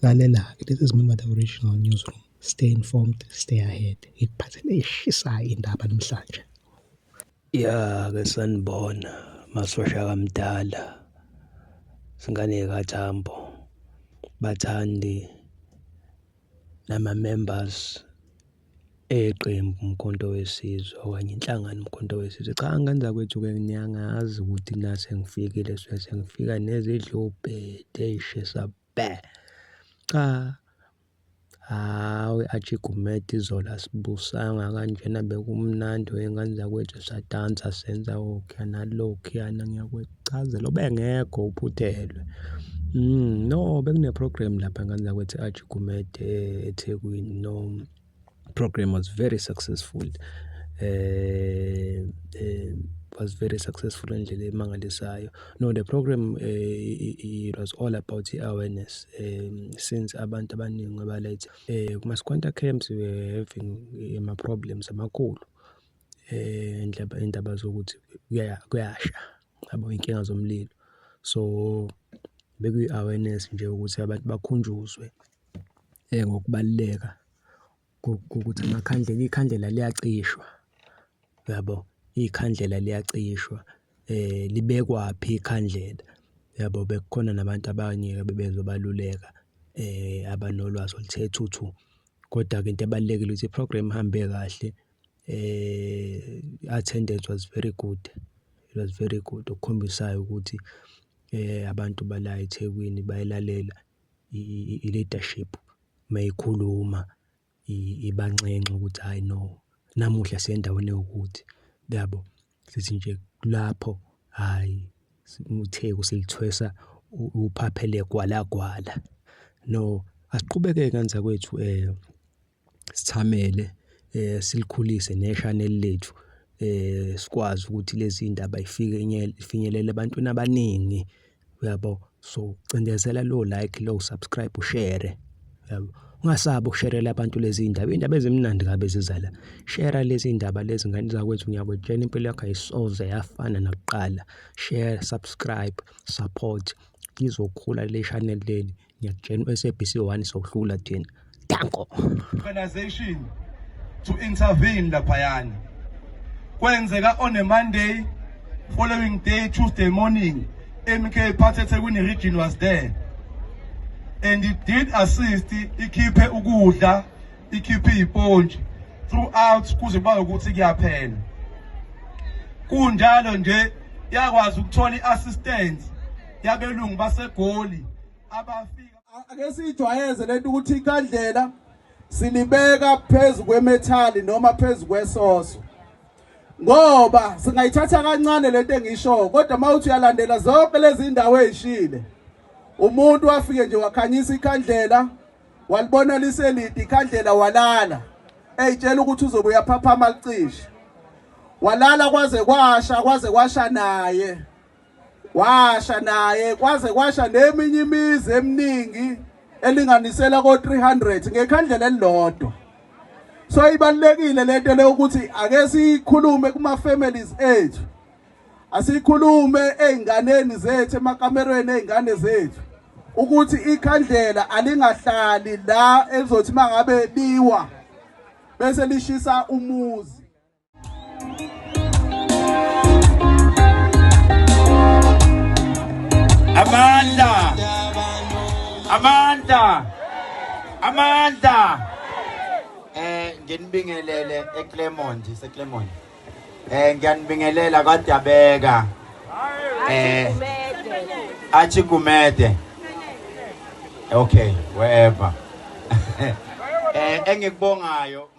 This is Member the Original Newsroom. Stay informed, stay ahead. Ikuphathele eshisayo indaba namhlanje. Ya ke sanibona masosha kamdala singane kaThambo bathandi nama-members eqembu Umkhonto Wesizwe okanye inhlangano Umkhonto Wesizwe. Cha, ngenza kwethu-ke niyangazi ukuthi nase ngifikile sengifika nezidlubhede ey'shisa bhe. Cha, hawe Achigumede izolo asibusanga kanjena bekumnandi wey'ngane zakwethu sadansa senza okhuya nalokhuyana ngiyakwechaza bengekho uphuthelwe. No, bekune-program lapha ngane zakwethu Achigumede eThekwini. No, program was very successful. Was very successful endlela emangalisayo. No, the program it was all about awareness. Since abantu abaningi abalethe kuma-squatter camps we were having ama-problems amakhulu. Indaba zokuthi kuyasha yabo inkinga zomlilo. So bekuyi-awareness nje ukuthi abantu bakhunjuzwe ngokubaluleka ukuthi ikhandlela liyacishwa yabo. Ikhandlela liyacishwa libekwaphi ikhandlela yabo. Bekukhona nabantu abanye bebezobaluleka abanolwazi oluthe thuthu. Kodwa-ke into ebalulekile ukuthi i-program ihambe kahle. Attendance was very good. It was very good. Okukhombisayo ukuthi abantu bala eThekwini bayilalela i-leadership mayikhuluma ibancence ukuthi hayi no namuhla siyendaweni ukuthi yabo sithi nje lapho hayi uTheku silithwesa uphaphele gwalagwala. No, asiqhubeke kanza kwethu sithamele silikhulise ne-channel lethu sikwazi ukuthi lezi indaba ifinyelele ebantwini abaningi yabo. So cindezela lo like lo subscribe ushare yabo. Ungasabi ukusherela abantu lezi indaba ezimnandi kabe zizala. Share lezi indaba lezi ngane zakwethu ngiyakwetshela impilo yakho ayisoze yafana nakuqala. Share, subscribe, support lizokhula le channel leli. Ngiyakutshela uSABC 1 sokuhlula thina. Danko. Organization to intervene laphayana. Kwenzeka on a Monday, following day Tuesday morning, MK Ethekwini region was there. And it did assist ikhiphe ukudla, ikhiphe iponji throughout kuze bayo ukuthi kuyaphela. Kunjalo nje yakwazi ukuthola iassistance yabelungu baseGoli abafika. Ake sijwayeze lento ukuthi ikhandlela silibeka phezulu kwemethali noma phezulu kwesoso. Ngoba singayithatha kancane lento engisho kodwa mawuthi uyalandela zonke lezi indawo ezishile. Umuntu wafike nje wakhanyisa ikhandlela walibona liselidi ikhandlela walala eyitshela ukuthi uzobe uyaphaphama licishe. Walala kwaze kwasha naye. Washa naye kwaze kwasha neminye imizi eminingi elinganisela ko300 ngekhandlela elilodwa. So ibalekile lento le ukuthi ake sikhulume kuma families ethu. Asikhulume einganeni zethu emakamerweni eingane zethu ukuthi ikhandlela alingahlali la ezothi mangabe biwa bese lishisa umuzi. Amanda nginibingelele eClermont seClermont. Ngiyanibingelela kaDabeka. Achigumede. Okay, wherever. Engikubongayo